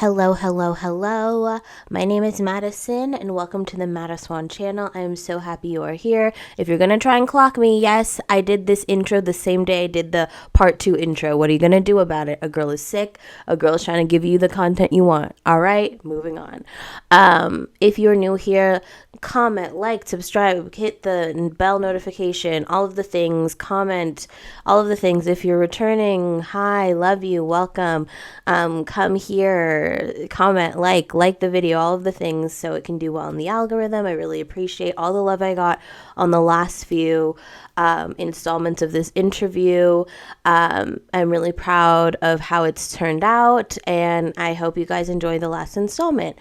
Hello, hello, hello. My name is Madison, and welcome to the Madison channel. I am so happy you are here. If you're gonna try and clock me, yes, I did this intro the same day I did the part 2 intro. What are you gonna do about it? A girl is sick. A girl is trying to give you the content you want. All right, moving on. If you're new here, comment, like, subscribe, hit the bell notification, all of the things, comment, all of the things. If you're returning, hi, love you, welcome. Come here, comment, like the video, all of the things so it can do well in the algorithm. I really appreciate all the love I got on the last few installments of this interview. I'm really proud of how it's turned out, and I hope you guys enjoy the last installment.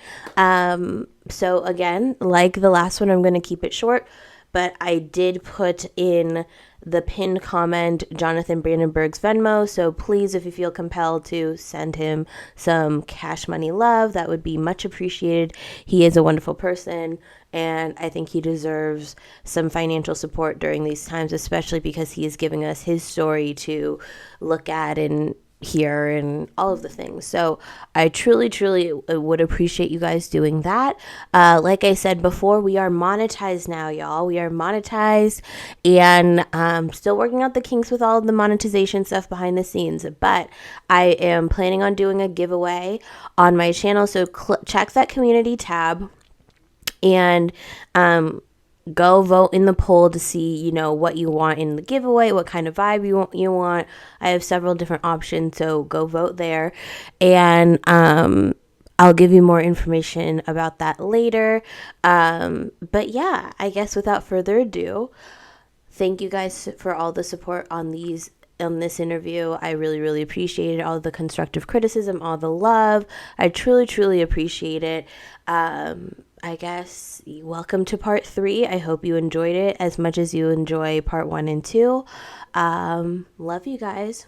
So again, like the last one, I'm going to keep it short, but I did put in the pinned comment Jonathan Brandenburg's Venmo. So please, if you feel compelled to send him some cash money love, that would be much appreciated. He is a wonderful person, and I think he deserves some financial support during these times, especially because he is giving us his story to look at and here and all of the things. So I truly would appreciate you guys doing that. Like I said before, we are monetized now, y'all. We are monetized, and still working out the kinks with all of the monetization stuff behind the scenes. But I am planning on doing a giveaway on my channel. So check that community tab and go vote in the poll to see, what you want in the giveaway, what kind of vibe you want. I have several different options, so go vote there. And I'll give you more information about that later. But yeah, I guess without further ado, thank you guys for all the support on this interview. I really appreciated all the constructive criticism, all the love. I truly appreciate it. I guess welcome to part 3. I hope you enjoyed it as much as you enjoy part 1 and 2. Love you guys.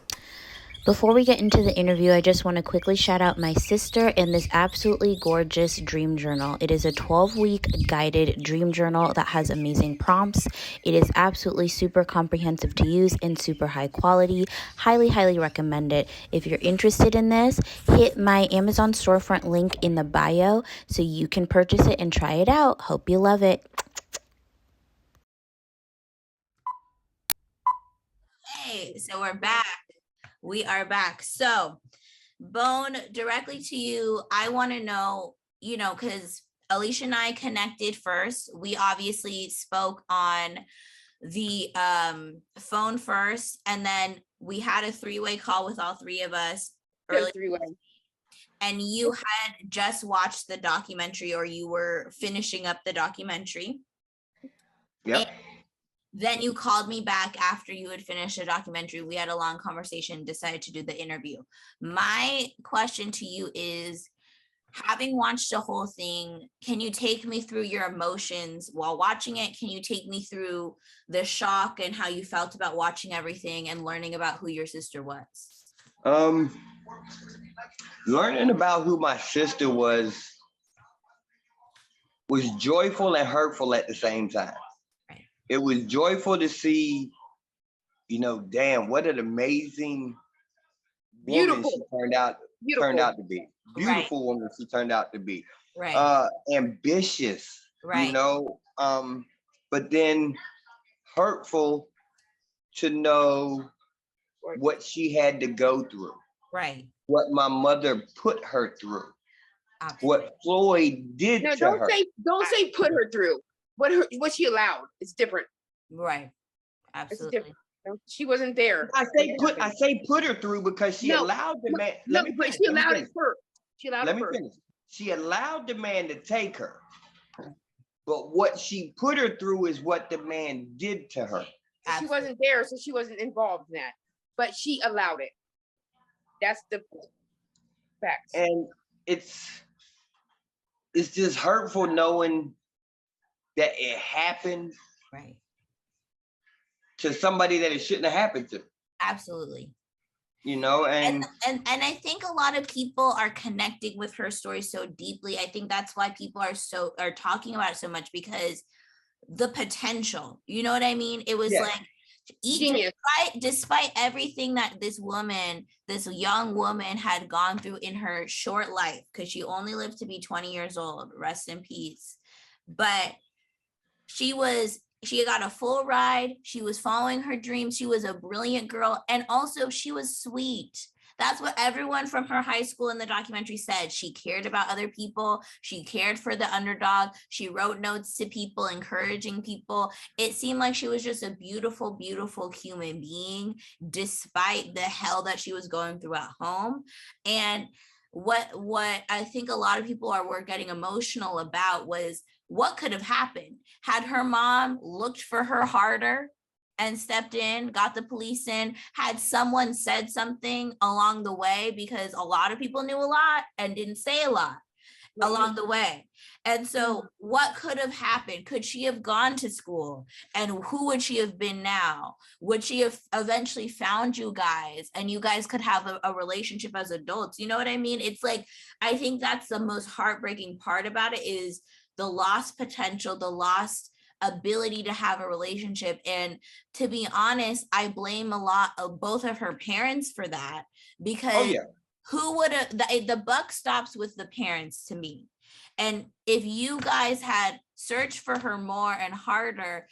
Before we get into the interview, I just want to quickly shout out my sister and this absolutely gorgeous dream journal. It is a 12-week guided dream journal that has amazing prompts. It is absolutely super comprehensive to use and super high quality. Highly recommend it. If you're interested in this, hit my Amazon storefront link in the bio so you can purchase it and try it out. Hope you love it. Hey, so we're back. We are back. So, Bone, directly to you, I want to know, because Alicia and I connected first. We obviously spoke on the phone first, and then we had a 3-way call with all 3 of us early. And you had just watched the documentary, or you were finishing up the documentary. Yep. And then you called me back after you had finished the documentary. We had a long conversation, decided to do the interview. My question to you is, having watched the whole thing, can you take me through your emotions while watching it? Can you take me through the shock and how you felt about watching everything and learning about who your sister was? Learning about who my sister was joyful and hurtful at the same time. Right. It was joyful to see, damn, what an amazing woman she turned out to be. Beautiful woman she turned out to be. Right. Ambitious, right. But then hurtful to know what she had to go through. Right. What my mother put her through. Absolutely. What Floyd did to her. Don't say put her through. What she allowed. It's different. Right. Absolutely. It's different. She wasn't there. I say put her through because she allowed the man. But she allowed it first. Let me finish. She allowed the man to take her. But what she put her through is what the man did to her. She wasn't there, so she wasn't involved in that. But she allowed it. That's the facts. And it's just hurtful knowing that it happened to somebody that it shouldn't have happened to. Absolutely. And I think a lot of people are connecting with her story so deeply. I think that's why people are talking about it so much, because the potential, you know what I mean? It was like Genius. Despite everything that this young woman had gone through in her short life, because she only lived to be 20 years old, rest in peace. But she got a full ride. She was following her dreams. She was a brilliant girl. And also she was sweet. That's what everyone from her high school in the documentary said. She cared about other people. She cared for the underdog. She wrote notes to people, encouraging people. It seemed like she was just a beautiful, beautiful human being, despite the hell that she was going through at home. And what I think a lot of people were getting emotional about was what could have happened had her mom looked for her harder and stepped in, got the police in, had someone said something along the way, because a lot of people knew a lot and didn't say a lot along the way. And so what could have happened? Could she have gone to school? And who would she have been now? Would she have eventually found you guys and you guys could have a relationship as adults? You know what I mean? It's like, I think that's the most heartbreaking part about it, is the lost potential, the lost ability to have a relationship. And to be honest, I blame a lot of both of her parents for that, because who would have, the buck stops with the parents to me. And if you guys had searched for her more and harder,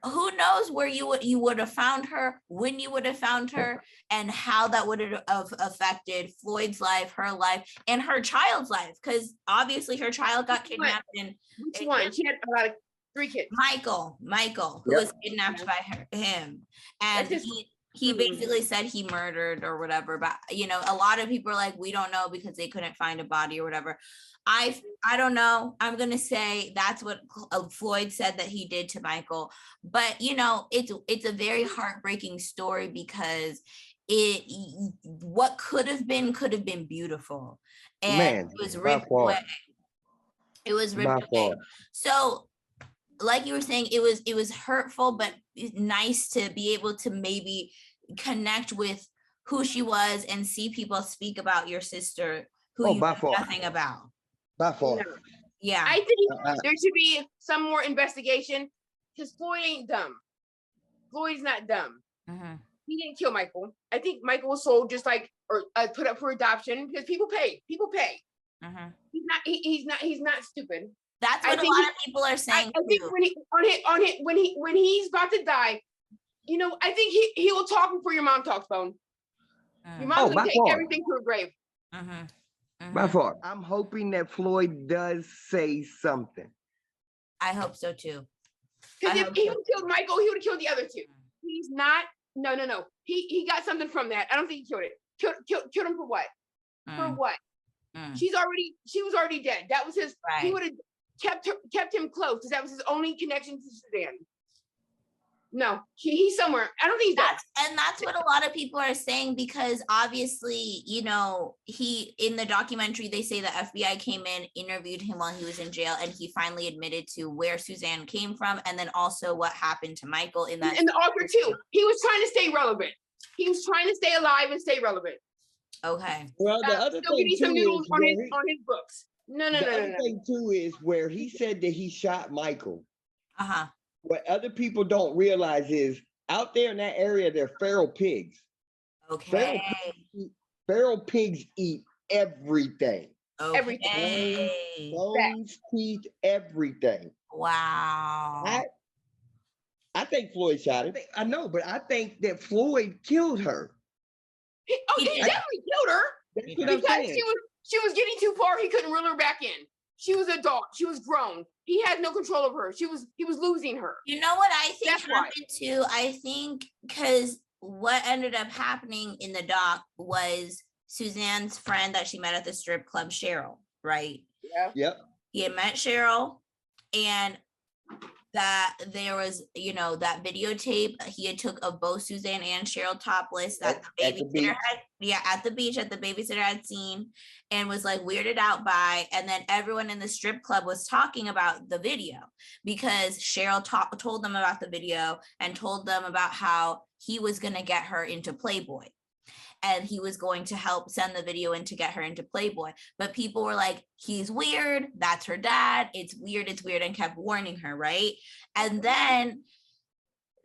who knows where you would have found her, when you would have found her, and how that would have affected Floyd's life, her life, and her child's life. Because obviously her child got kidnapped. And which one? She had about 3 kids. Michael, who was kidnapped by him, and he basically said he murdered or whatever. But you know, a lot of people are like, we don't know because they couldn't find a body or whatever. I don't know. I'm gonna say that's what Floyd said that he did to Michael. But you know, it's a very heartbreaking story, because what could have been beautiful, and it was ripped away. It was ripped away. So, like you were saying, it was hurtful, but nice to be able to maybe connect with who she was and see people speak about your sister who you know nothing about. By far. No. Yeah. I think there should be some more investigation, because Floyd ain't dumb. Floyd's not dumb. He didn't kill Michael. I think Michael was sold just like, or put up for adoption, because people pay. He's not stupid. That's what a lot of people are saying. I think when he's about to die, you know, I think he will talk before your mom talks, Bone. Your mom's gonna take everything to her grave. By far. I'm hoping that Floyd does say something. I hope so too. Because if he would have killed Michael, he would have killed the other 2. He's not. No. He got something from that. I don't think he killed it. Killed him for what? For what? She was already dead. That was his. Right. He would have kept him close, because that was his only connection to Suzanne. No, he's somewhere. I don't think he's dead. And that's what a lot of people are saying, because obviously, you know, in the documentary, they say the FBI came in, interviewed him while he was in jail, and he finally admitted to where Suzanne came from, and then also what happened to Michael in that. And the author too. He was trying to stay relevant. He was trying to stay alive and stay relevant. Okay. Well, the other thing too is on his books. No. The other thing too is where he said that he shot Michael. What other people don't realize is out there in that area, they're feral pigs. Okay. Feral pigs eat everything. Okay. Everything. Bones, teeth, everything. Wow. I think Floyd shot him. I know, but I think that Floyd killed her. He definitely killed her. That's what I'm saying. She was getting too far. He couldn't reel her back in. She was an adult. She was grown. He had no control over her. He was losing her. You know what I think happened too? I think because what ended up happening in the doc was Suzanne's friend that she met at the strip club, Cheryl, right? Yeah. Yep. He had met Cheryl, and that there was, you know, that videotape he had took of both Suzanne and Cheryl topless that the babysitter had, at the beach, that the babysitter had seen and was like weirded out by. And then everyone in the strip club was talking about the video, because Cheryl told them about the video and told them about how he was going to get her into Playboy. And he was going to help send the video in to get her into Playboy. But people were like, he's weird. That's her dad. It's weird. And kept warning her, right? And then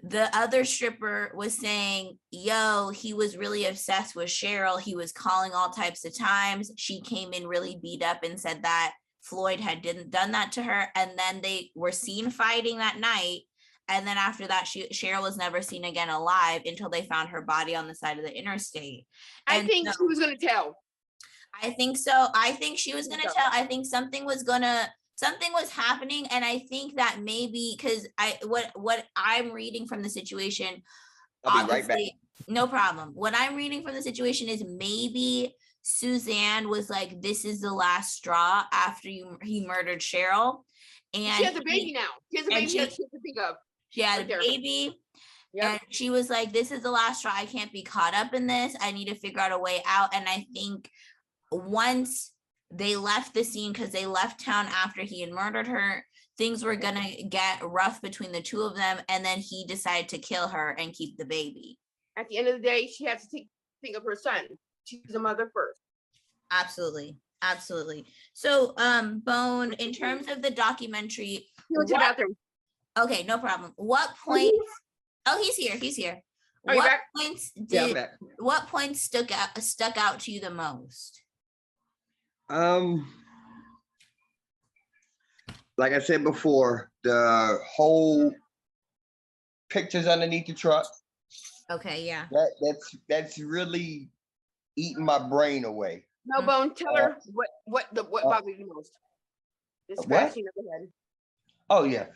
the other stripper was saying, yo, he was really obsessed with Cheryl. He was calling all types of times. She came in really beat up and said that Floyd had done that to her. And then they were seen fighting that night. And then after that, Cheryl was never seen again alive until they found her body on the side of the interstate. I think she was going to tell. I think so. I think she was going to tell. I think something was happening. And I think that maybe because what I'm reading from the situation, I'll be right back. No problem. What I'm reading from the situation is maybe Suzanne was like, this is the last straw after he murdered Cheryl. And she has a baby now. She has a baby she has to think of. She had a baby. Yep. And she was like, this is the last straw. I can't be caught up in this. I need to figure out a way out. And I think once they left the scene, because they left town after he had murdered her, things were going to get rough between the two of them. And then he decided to kill her and keep the baby. At the end of the day, she has to think of her son. She's a mother first. Absolutely. Absolutely. So, Bone, in terms of the documentary. Okay, no problem. What points? Oh, he's here. He's here. What points stuck out to you the most? Like I said before, the whole pictures underneath the truck. Okay, yeah. That's really eating my brain away. No, Bone, tell her what bothers you most. This scratching of the head. Oh yeah.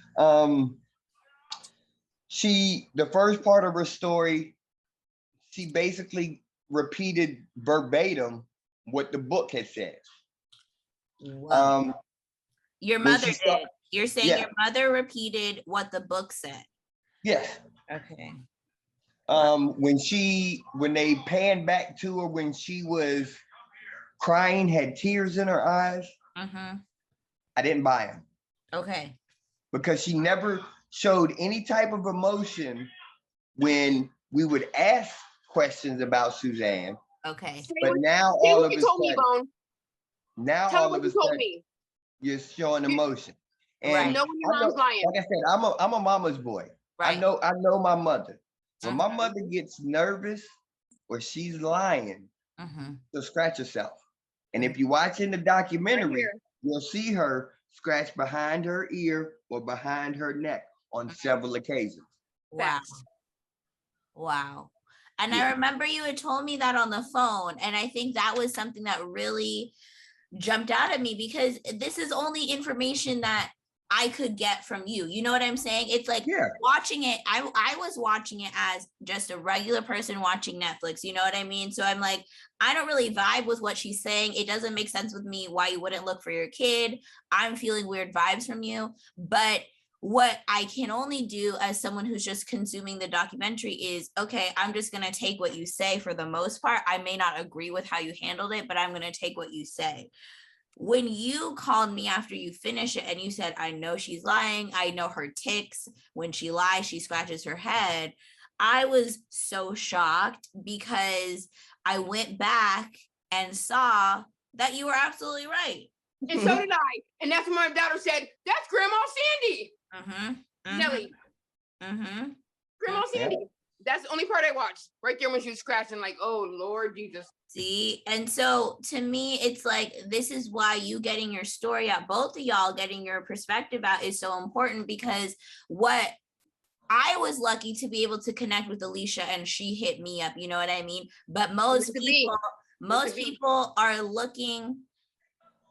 The first part of her story, she basically repeated verbatim what the book had said. Wow. Your mother did. You're saying your mother repeated what the book said. Yes. Okay. When they panned back to her when she was crying, had tears in her eyes, I didn't buy them. Okay. Because she never showed any type of emotion when we would ask questions about Suzanne. Okay. But now all of a sudden, you're showing emotion. And no, when your mom's lying. Like I said, I'm a mama's boy. Right. I know my mother. When my mother gets nervous or she's lying, she'll scratch herself. And if you watch in the documentary, you'll see her scratch behind her ear or behind her neck on several occasions. Wow. Wow. And I remember you had told me that on the phone. And I think that was something that really jumped out at me because this is only information that I could get from you. You know what I'm saying? It's like watching it. I was watching it as just a regular person watching Netflix. You know what I mean? So I'm like, I don't really vibe with what she's saying. It doesn't make sense with me why you wouldn't look for your kid. I'm feeling weird vibes from you. But what I can only do as someone who's just consuming the documentary is, okay, I'm just going to take what you say for the most part. I may not agree with how you handled it, but I'm going to take what you say. When you called me after you finish it and you said, I know she's lying, I know her tics, when she lies, she scratches her head, I was so shocked because I went back and saw that you were absolutely right. And so did I. And that's when my daughter said, that's Grandma Sandy. Nelly. Grandma Sandy. That's the only part I watched. Right there when she was scratching, like, oh, Lord Jesus. See, and so to me, it's like, this is why you getting your story out, both of y'all getting your perspective out is so important because what I was lucky to be able to connect with Alicia and she hit me up, you know what I mean? But most people are looking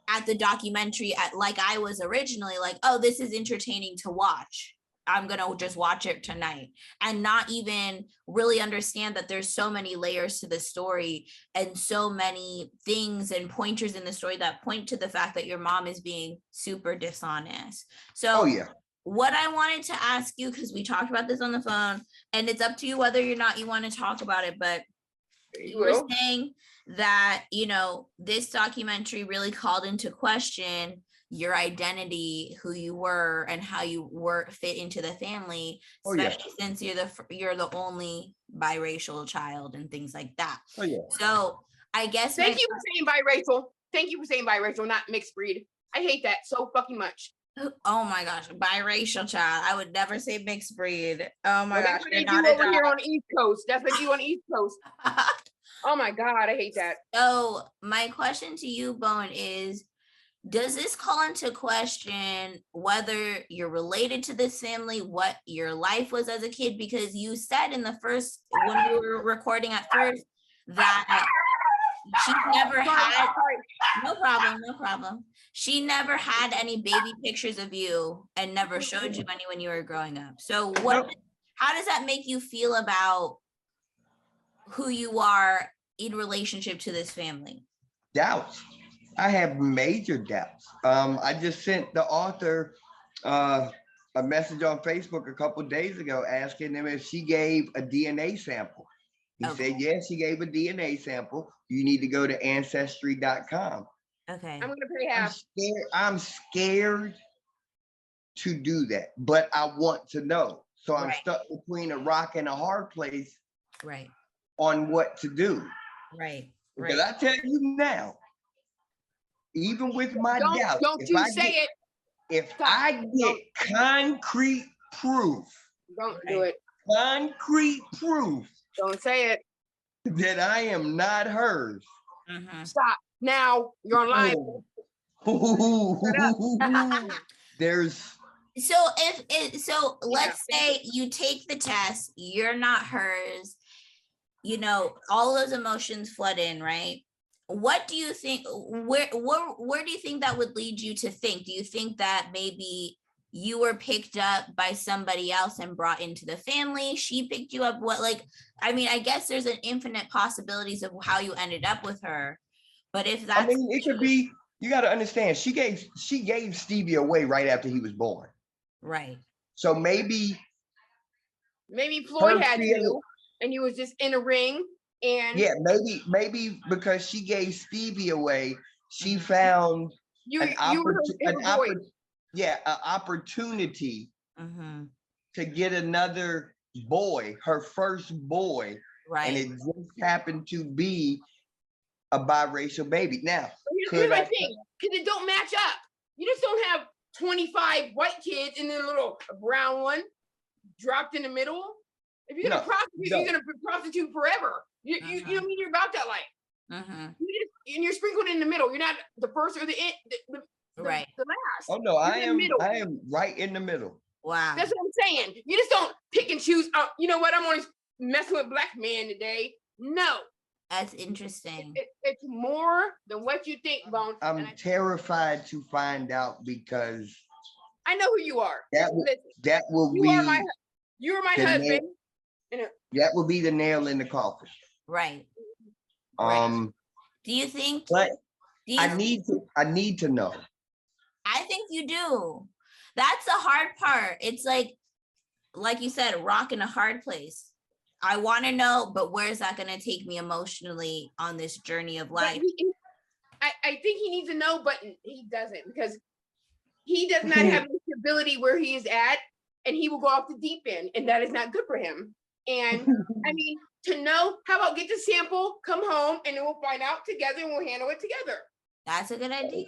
at the documentary like I was originally, like, oh, this is entertaining to watch. I'm going to just watch it tonight and not even really understand that there's so many layers to the story and so many things and pointers in the story that point to the fact that your mom is being super dishonest. So what I wanted to ask you, because we talked about this on the phone and it's up to you whether or not you want to talk about it, but you were saying that, you know, this documentary really called into question your identity, who you were and how you were fit into the family, especially since you're the only biracial child and things like that. So I guess thank you for saying biracial. Thank you for saying biracial, not mixed breed. I hate that so fucking much. Oh my gosh, biracial child. I would never say mixed breed. Oh my Well, gosh, that's what you're they not do a over here dog. on the East Coast. That's what they do on the East Coast. Oh my God, I hate that. So my question to you, Bone, is does this call into question whether you're related to this family, what your life was as a kid? Because you said in the first, when we were recording at first, that she never had, no problem, no problem. She never had any baby pictures of you and never showed you any when you were growing up. So how does that make you feel about who you are in relationship to this family? Doubts. I have major doubts. I just sent the author a message on Facebook a couple of days ago asking him if she gave a DNA sample. He said, yes, she gave a DNA sample. You need to go to ancestry.com. Okay. I'm gonna pay half. I'm scared to do that, but I want to know. So I'm stuck between a rock and a hard place on what to do. Because I tell you now, even with my doubts, if I get concrete proof, don't do it. Concrete proof. Don't say it. That I am not hers. Stop now. You're on live. There's so let's say you take the test, you're not hers, you know, all those emotions flood in, right? What do you think, where do you think that would lead you to think? Do you think that maybe you were picked up by somebody else and brought into the family? She picked you up? What, like, I mean, I guess there's an infinite possibilities of how you ended up with her. But if that's, I mean, it could be, you got to understand, she gave Stevie away right after he was born. Right. So maybe Floyd had you and you was just in a ring. And yeah, maybe because she gave Stevie away, she found an opportunity to get another boy, her first boy, and it just happened to be a biracial baby. Now, here's my thing, because it don't match up. You just don't have 25 white kids and then a little brown one dropped in the middle. If you're gonna prostitute, you're gonna prostitute forever. You know what I mean? You're about that life. And you're sprinkled in the middle. You're not the first or the last. Oh no, I am right in the middle. Wow. That's what I'm saying. You just don't pick and choose. You know what? I'm only messing with black men today. No. That's interesting. It's more than what you think, Bone. I'm terrified to find out because I know who you are. You are my husband. That will be the nail in the coffin. Right. Do you think? But I need to know. I think you do. That's the hard part. It's like you said, rock in a hard place. I want to know, but where's that going to take me emotionally on this journey of life? I think he needs to know, but he doesn't, because he does not have the stability where he is at, and he will go off the deep end, and that is not good for him. And I mean, to know, how about get the sample, come home, and then we'll find out together, and we'll handle it together. That's a good idea.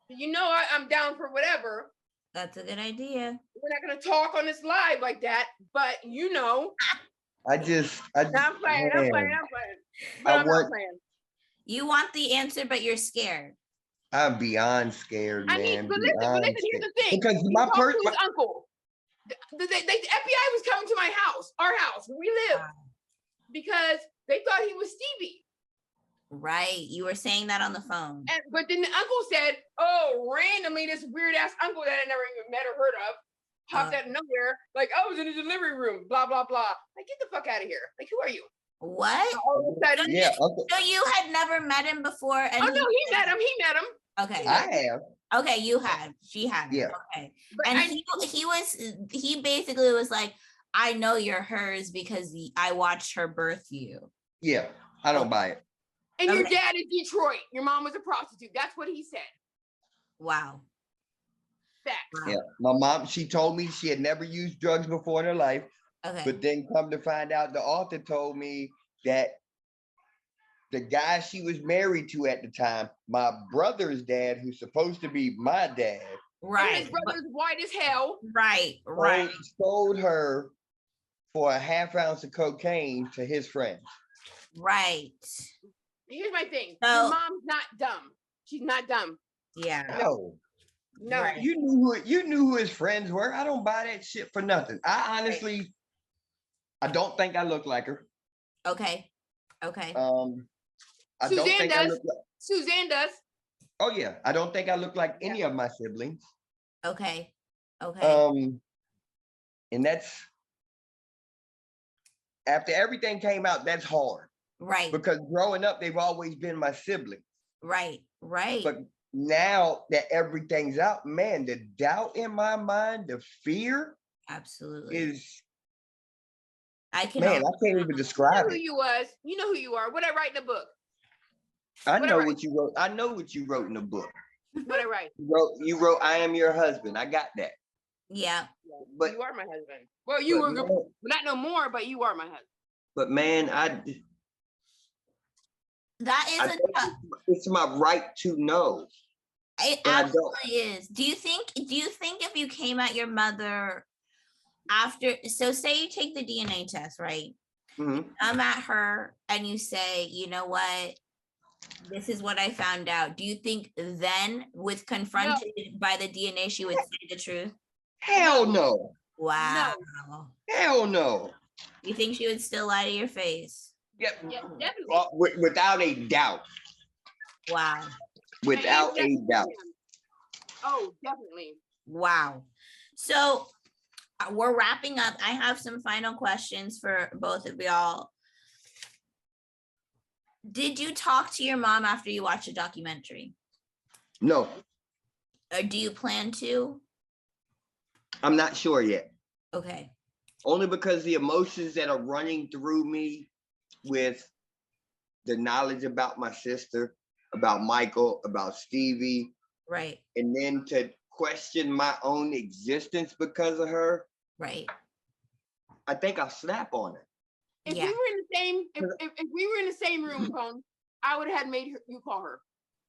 You know, I'm down for whatever. That's a good idea. We're not going to talk on this live like that, but you know. I'm playing. I'm playing. I'm not playing. You want the answer, but you're scared. I'm beyond scared, man. I mean, but listen, here's the thing. Because my uncle, the FBI was coming to my house, our house, where we live, because they thought he was Stevie. Right. You were saying that on the phone. But then the uncle said, randomly, this weird ass uncle that I never even met or heard of popped out of nowhere, like, I was in the delivery room, blah, blah, blah. Like, get the fuck out of here. Like, who are you? What? All of a sudden, so you had never met him before? And he met him. Okay. I have. Okay, you had. She had. Yeah. Okay. But he basically was like, I know you're hers because I watched her birth you. Yeah, I don't buy it. And your dad is Detroit. Your mom was a prostitute. That's what he said. Wow. Facts. Yeah, my mom, she told me she had never used drugs before in her life. Okay. But then come to find out, the author told me that the guy she was married to at the time, my brother's dad, who's supposed to be my dad, Right. And his brother's white as hell. Right. Sold her for a half ounce of cocaine to his friends. Right. Here's my thing. So, your mom's not dumb. She's not dumb. Yeah. No. Right. You knew who his friends were. I don't buy that shit for nothing. I honestly, I don't think I look like her. Okay. I Suzanne don't think does. I look like. Suzanne does. Oh yeah, I don't think I look like any of my siblings. Okay. And that's after everything came out. That's hard. Right. Because growing up, they've always been my siblings. Right. But now that everything's out, man, the doubt in my mind, the fear, absolutely is. I can't even describe it. You know who you are. What I write in the book. I know what you wrote. I know what you wrote in the book. What I write. You wrote, I am your husband. I got that. Yeah. But you are my husband. Well, you were not no more, but you are my husband. But man, it's my right to know. It absolutely is. Do you think if you came at your mother after, so say you take the DNA test, right? Mm-hmm. I'm at her and you say, you know what, this is what I found out. Do you think then, with confronted by the DNA, she would say the truth? Hell no. Wow. No. Hell no. You think she would still lie to your face? Yeah, definitely. Without a doubt. Wow. Without a doubt. Oh, definitely. Wow. So we're wrapping up. I have some final questions for both of y'all. Did you talk to your mom after you watched the documentary? No. Or do you plan to? I'm not sure yet. Okay. Only because the emotions that are running through me with the knowledge about my sister, about Michael, about Stevie. Right. And then to question my own existence because of her. Right. I think I'll snap on it. If we were in the same, if we were in the same room, phone, I would have made you call her.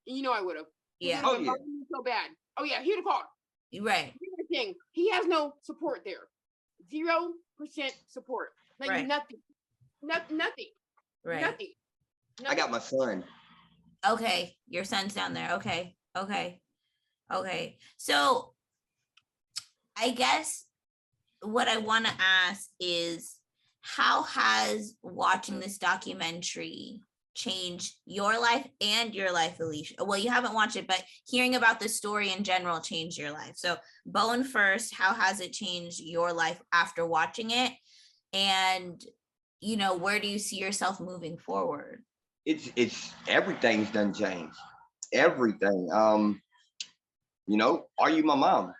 You know I would have. Yeah. Oh yeah. So bad. Oh yeah, he'd have called. Right. Here's the thing. He has no support there. 0% support. Like nothing. Nothing. Right. Nothing. I got my son. Okay. Your son's down there. Okay. So I guess what I want to ask is, how has watching this documentary changed your life and your life, Alicia? Well, you haven't watched it, but hearing about the story in general changed your life. So Bowen first, how has it changed your life after watching it? And, you know, where do you see yourself moving forward? It's everything's done changed. Everything. You know, are you my mom?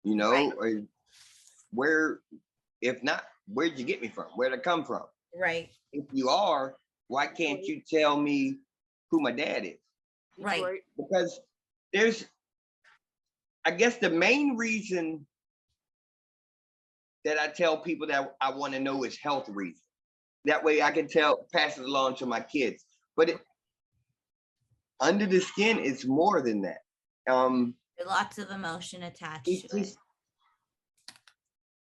You know, where, if not, where'd you get me from? Where'd I come from? Right. If you are, why can't you tell me who my dad is? Right. Because I guess the main reason that I tell people that I want to know is health reasons. That way I can pass it along to my kids. But under the skin, it's more than that. Lots of emotion attached to it.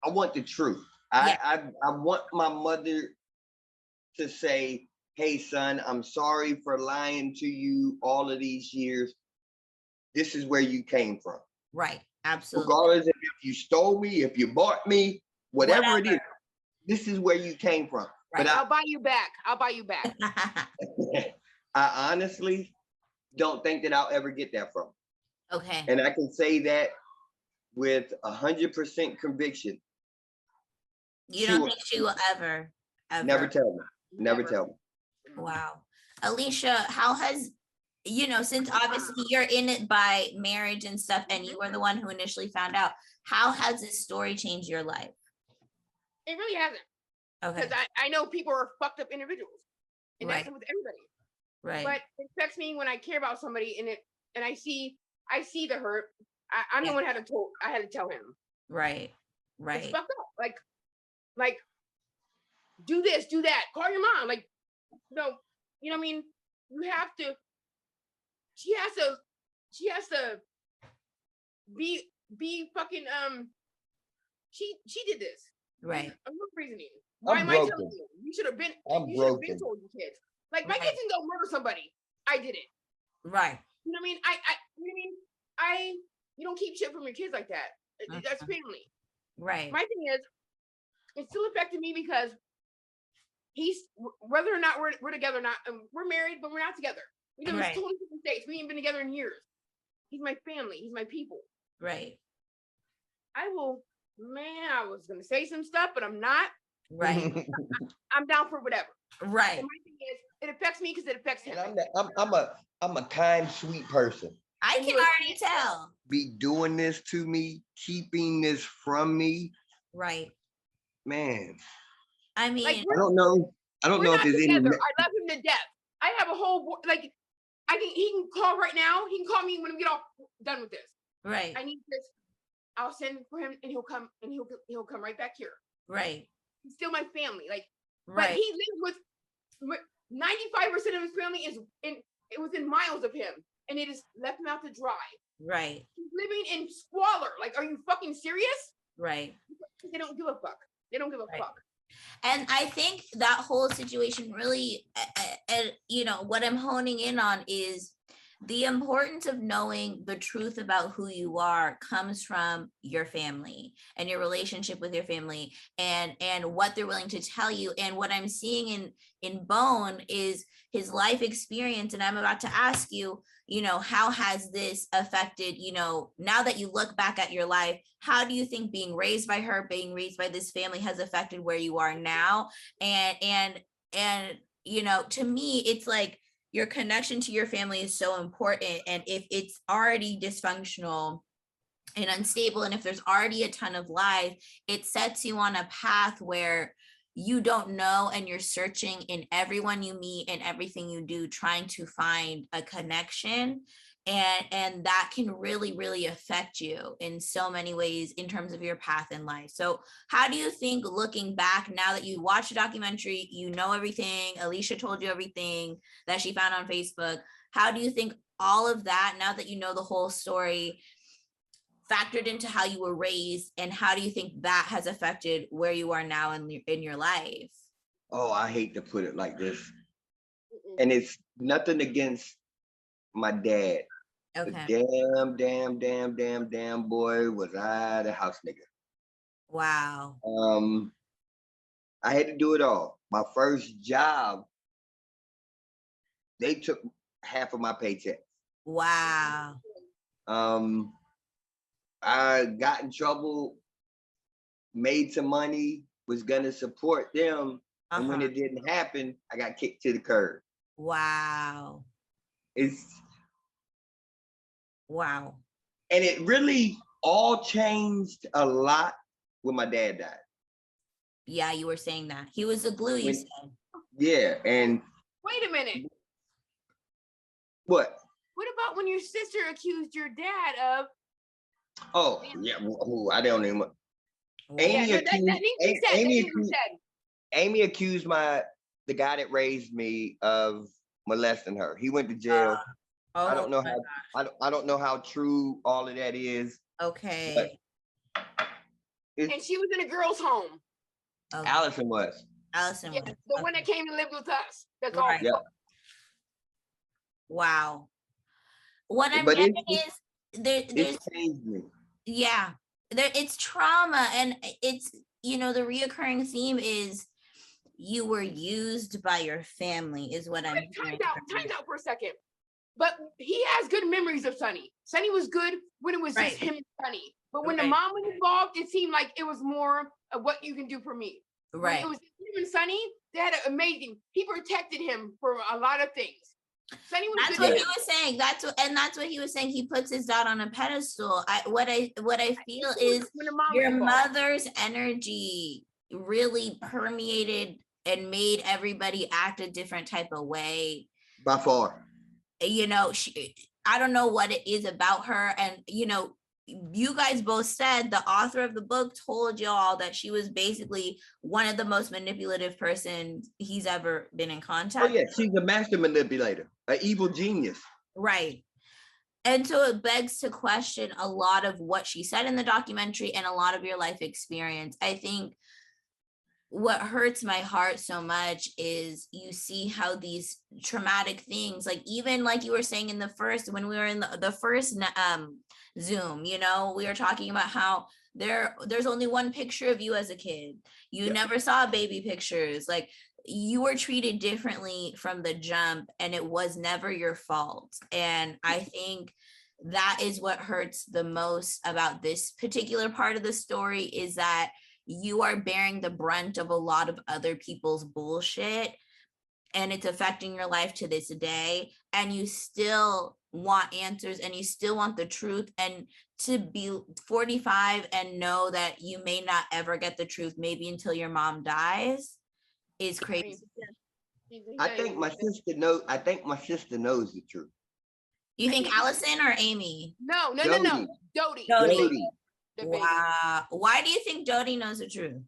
I want the truth. I want my mother to say, hey, son, I'm sorry for lying to you all of these years. This is where you came from. Right. Absolutely. Regardless of if you stole me, if you bought me, whatever it is, this is where you came from. Right. But I'll buy you back. I honestly don't think that I'll ever get that from. Okay. And I can say that with 100% conviction. You don't think she will ever? Never tell me. Never tell me. Wow. Alicia, how has, you know, since obviously you're in it by marriage and stuff, and you were the one who initially found out, how has this story changed your life? It really hasn't. Okay. Because I know people are fucked up individuals. And that's with everybody. Right. But it affects me when I care about somebody and I see the hurt. I'm the one I had to tell him. Right. It's fucked up. Like, do this, do that. Call your mom. Like, no, you know what I mean? You have to. She has to be fucking she did this. Right. I'm not reasoning. Why am I telling you? You should have been told your kids. Like my kids can go murder somebody. I did it. Right. You know what I mean? You don't keep shit from your kids like that. That's family. Right. My thing is, it still affected me because he's, whether or not we're together or not, we're married, but we're not together. We live in totally different states. We ain't been together in years. He's my family. He's my people. Right. I was gonna say some stuff, but I'm not. Right. I'm down for whatever. Right. And my thing is, it affects me because it affects him. I'm a kind, sweet person. I can already tell. Be doing this to me, keeping this from me. Right. Man. I mean, like, I don't know if there's any. I love him to death. I have a whole he can call right now. He can call me when we get all done with this. Right. I need this. I'll send for him and he'll come and he'll come right back here. Right. He's still my family. Like, right. But he lives with 95% of his family is within miles of him, and it is left him out to dry. Right. He's living in squalor. Like, are you fucking serious? Right. They don't give a fuck. They don't give a fuck. And I think that whole situation really, what I'm honing in on is the importance of knowing the truth about who you are comes from your family and your relationship with your family and what they're willing to tell you. And what I'm seeing in Bone is his life experience. And I'm about to ask you, how has this affected, now that you look back at your life, how do you think being raised by her, being raised by this family has affected where you are now? And to me, it's like, your connection to your family is so important. And if it's already dysfunctional and unstable, and if there's already a ton of lies, it sets you on a path where you don't know, and you're searching in everyone you meet and everything you do, trying to find a connection. And that can really, really affect you in so many ways in terms of your path in life. So how do you think, looking back, now that you watched the documentary, you know everything, Alicia told you everything that she found on Facebook, how do you think all of that, now that you know the whole story, factored into how you were raised, and how do you think that has affected where you are now in your life? Oh, I hate to put it like this. And it's nothing against my dad. Okay. The damn boy was I the house nigga. Wow. I had to do it all. My first job, they took half of my paycheck. Wow. I got in trouble, made some money, was gonna support them, and when it didn't happen, I got kicked to the curb. Wow. Wow. And it really all changed a lot when my dad died. Yeah, you were saying that. He was the glue, you said. Yeah, and... Wait a minute. What? What about when your sister accused your dad of... Oh, yeah, I don't even... Amy accused the guy that raised me of molesting her. He went to jail. I don't know how. I don't know how true all of that is. Okay. And she was in a girl's home. Okay. Allison was. The one that came and lived with us. That's all. Yep. Wow. What I'm getting is there's changed me. Yeah, it's trauma, and it's the reoccurring theme is you were used by your family, is what I'm hearing. Time out for a second. But he has good memories of Sonny. Sonny was good when it was just him and Sonny. But when the mom was involved, it seemed like it was more of what you can do for me. Right. When it was him and Sonny, they had an amazing. He protected him for a lot of things. Sonny was that's what he was saying. That's what he was saying. He puts his dad on a pedestal. What I feel is your mother's energy really permeated and made everybody act a different type of way. By far. I don't know what it is about her. And, you guys both said the author of the book told y'all that she was basically one of the most manipulative persons he's ever been in contact with. Oh, yeah. She's a master manipulator, an evil genius. Right. And so it begs to question a lot of what she said in the documentary and a lot of your life experience. I think what hurts my heart so much is you see how these traumatic things, like even like you were saying in the first, when we were in the first Zoom, you know, we were talking about how there's only one picture of you as a kid. You never saw baby pictures. Like, you were treated differently from the jump, and it was never your fault. And I think that is what hurts the most about this particular part of the story, is that you are bearing the brunt of a lot of other people's bullshit, and it's affecting your life to this day, and you still want answers, and you still want the truth. And to be 45 and know that you may not ever get the truth, maybe until your mom dies, is crazy. I think my sister knows. I think my sister knows the truth. You think Allison or Amy? No. Dodie. Wow. Why do you think Dodie knows the truth?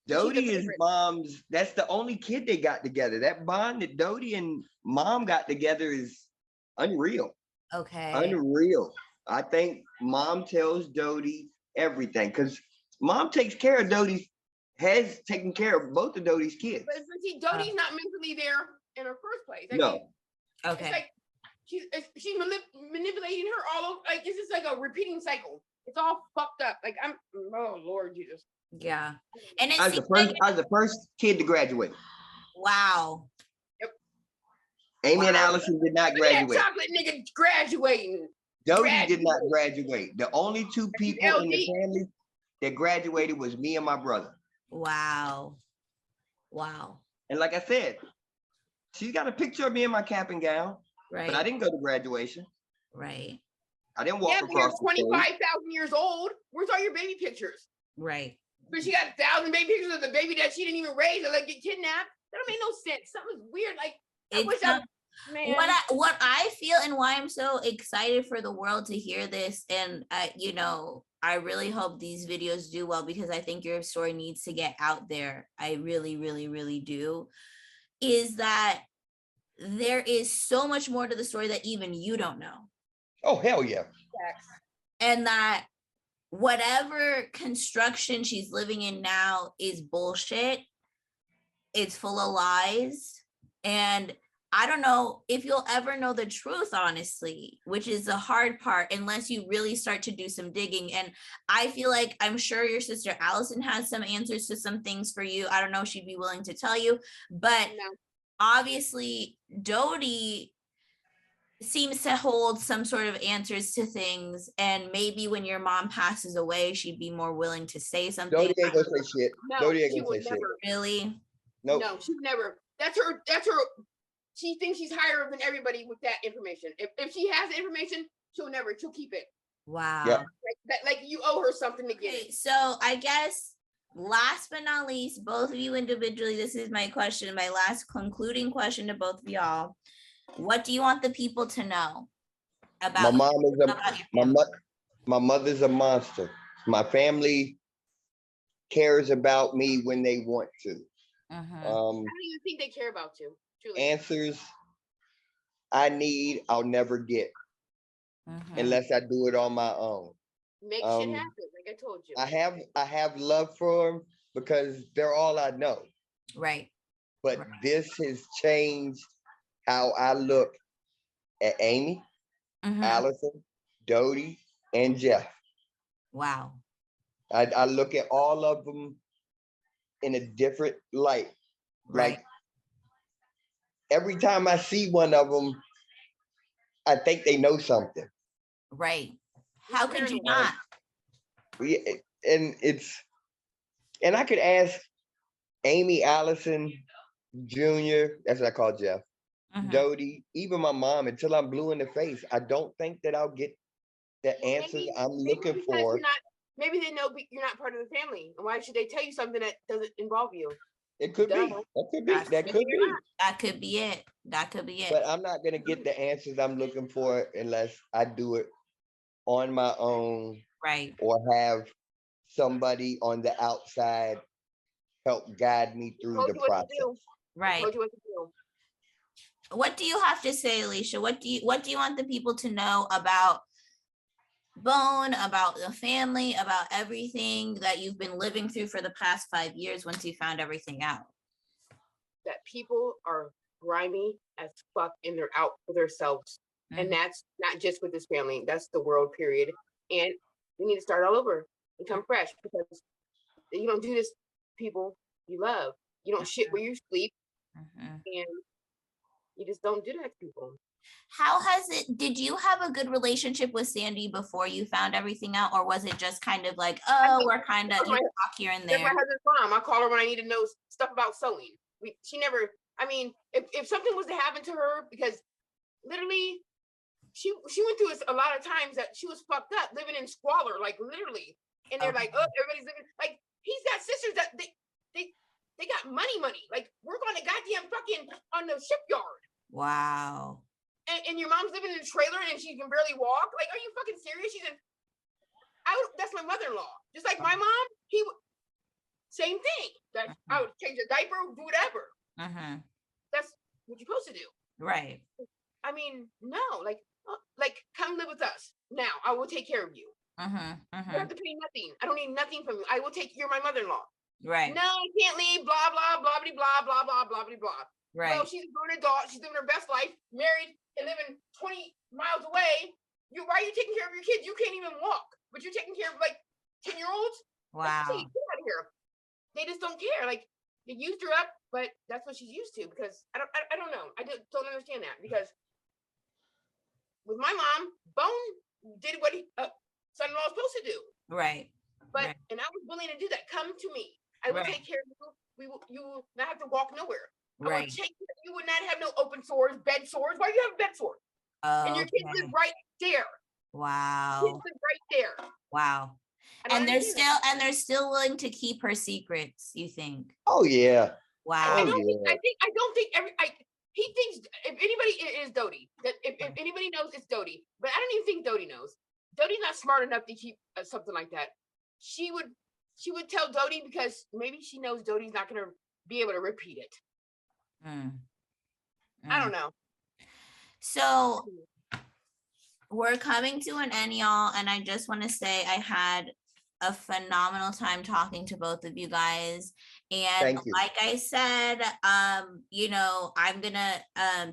Dodie is mom's. That's the only kid they got together. That bond that Dodie and mom got together is unreal. Okay. Unreal. I think mom tells Dodie everything, because mom takes care of Dodie. Has taken care of both of Dodie's kids. But see, Dodie's not mentally there in her first place. I No. mean, okay. It's like she's manipulating her all over. Like, it's just like a repeating cycle. It's all fucked up. Like, oh Lord Jesus. Yeah. And I was the first kid to graduate. Wow. Yep. Amy and Allison did not graduate. That chocolate nigga graduating. Dodie did not graduate. The only two people in the family that graduated was me and my brother. Wow. And like I said, she's got a picture of me in my cap and gown. Right. But I didn't go to graduation. Right. I didn't walk across the stage. 25,000 years old. Where's all your baby pictures? Right. But she got 1,000 baby pictures of the baby that she didn't even raise or like get kidnapped. That don't make no sense. Something's weird. Like, man. What I feel, and why I'm so excited for the world to hear this, and you know, I really hope these videos do well, because I think your story needs to get out there. I really, really, really do. Is that there is so much more to the story that even you don't know. Oh, hell yeah. And that whatever construction she's living in now is bullshit. It's full of lies. And I don't know if you'll ever know the truth, honestly, which is the hard part, unless you really start to do some digging. And I feel like, I'm sure your sister Allison has some answers to some things for you. I don't know if she'd be willing to tell you, but obviously Dodie seems to hold some sort of answers to things. And maybe when your mom passes away, she'd be more willing to say something. Dodie ain't gonna say shit. No, Dodie ain't she gonna say would never. shit. Really? Nope. No, she'd never. That's her. She thinks she's higher than everybody with that information. If she has the information, she'll keep it. Wow. Yeah. Like you owe her something to get it. So I guess last but not least, both of you individually, this is my question, my last concluding question to both of y'all. What do you want the people to know about my mom is my mother's a monster. My family cares about me when they want to. I don't even think they care about you. Truly. Answers I need, I'll never get unless I do it on my own. Make shit happen, like I told you. I have love for them because they're all I know. Right. But this has changed how I look at Amy, Allison, Dodie, and Jeff. Wow. I look at all of them in a different light. Right. Like, every time I see one of them, I think they know something. Right. How could you not? Yeah, and I could ask Amy, Allison, Junior, that's what I call Jeff, Dodie, even my mom, until I'm blue in the face. I don't think that I'll get the answers I'm looking for. Maybe they know you're not part of the family. Why should they tell you something that doesn't involve you? It could be. That could be it. But I'm not gonna get the answers I'm looking for unless I do it on my own, right? Or have somebody on the outside help guide me through the process. Right. What do you have to say, Alicia? What do you want the people to know about Bone, about the family, about everything that you've been living through for the past 5 years once you found everything out? That people are grimy as fuck and they're out for themselves. Mm-hmm. And that's not just with this family, that's the world, period. And we need to start all over and come fresh, because you don't do this, people you love. You don't shit where you sleep. And you just don't do that to people. How did you have a good relationship with Sandy before you found everything out? Or was it just kind of like, we're kind of talk here and there? That's my husband's mom. I call her when I need to know stuff about sewing. She never, I mean, if something was to happen to her, because literally she went through a lot of times that she was fucked up, living in squalor, like literally. And they're like, oh, everybody's living, like, he's got sisters that they got money. Like, work on the goddamn fucking, on the shipyard. Wow. And your mom's living in a trailer and she can barely walk. Like, are you fucking serious? That's my mother-in-law. Just like my mom, same thing. That I would change a diaper, do whatever. That's what you're supposed to do. Right. I mean, no, like come live with us now. I will take care of you. You don't have to pay nothing. I don't need nothing from you. I will you're my mother-in-law. Right. No, I can't leave. Blah blah blah blah blah blah blah blah blah. Right. Well, she's a grown adult. She's living her best life, married and living 20 miles away. Why are you taking care of your kids? You can't even walk, but you're taking care of like 10-year-olds. Wow. Like, get out of here. They just don't care. Like, they used her up, but that's what she's used to. Because I don't know. I don't understand that. Because with my mom, Bone did what son-in-law was supposed to do. Right. But and I was willing to do that. Come to me. I will take care of you. You will not have to walk nowhere. Right. You would not have no open sores, bed sores. Why do you have a bed sore? And your kids live right there. Wow. Kids live right there. Wow. And they're still willing to keep her secrets, you think? Oh yeah. Wow. I don't think he thinks, if anybody is Dodie, that if anybody knows, it's Dodie. But I don't even think Dodie knows. Dodie's not smart enough to keep something like that. She would tell Dodie because maybe she knows Dodie's not going to be able to repeat it. I don't know. So we're coming to an end, y'all, and I just want to say I had a phenomenal time talking to both of you guys. And like I said, I'm gonna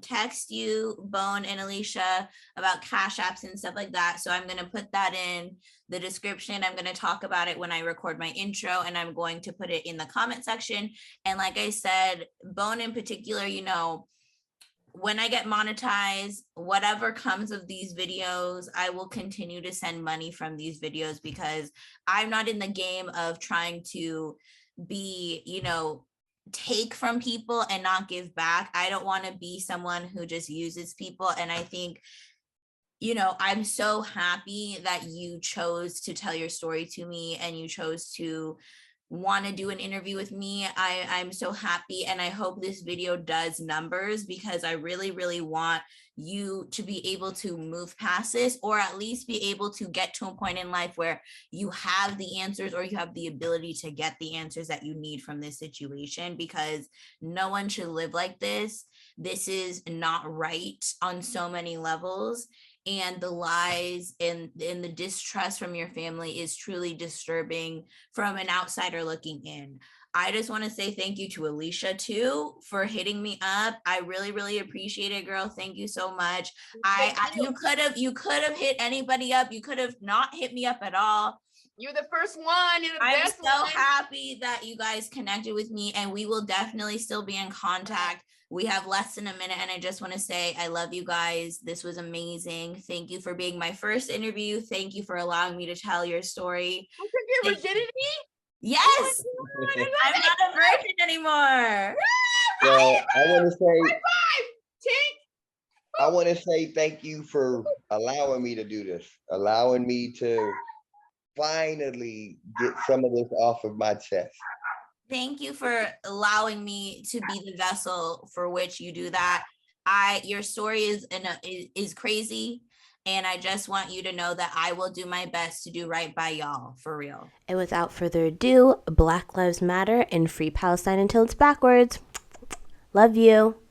text you, Bone and Alicia, about Cash Apps and stuff like that. So I'm gonna put that in the description. I'm gonna talk about it when I record my intro, and I'm going to put it in the comment section. And like I said, Bone in particular, when I get monetized, whatever comes of these videos, I will continue to send money from these videos, because I'm not in the game of trying to be, take from people and not give back. I don't want to be someone who just uses people. And I think, I'm so happy that you chose to tell your story to me and you chose to want to do an interview with me. I'm so happy, and I hope this video does numbers, because I really, really want you to be able to move past this, or at least be able to get to a point in life where you have the answers, or you have the ability to get the answers that you need from this situation, because no one should live like this. This is not right on so many levels. And the lies and the distrust from your family is truly disturbing from an outsider looking in. I just want to say thank you to Alicia too for hitting me up. I really, really appreciate it, girl. Thank you so much. You could have hit anybody up. You could have not hit me up at all. You're the first one. You're the best one. I'm so happy that you guys connected with me, and we will definitely still be in contact. We have less than a minute, and I just want to say I love you guys. This was amazing. Thank you for being my first interview. Thank you for allowing me to tell your story. I took your virginity? Yes. Oh, I'm not a virgin anymore. Well, I want to say thank you for allowing me to do this, allowing me to finally get some of this off of my chest. Thank you for allowing me to be the vessel for which you do that. Your story is crazy, and I just want you to know that I will do my best to do right by y'all, for real. And without further ado, Black Lives Matter and Free Palestine until it's backwards. Love you.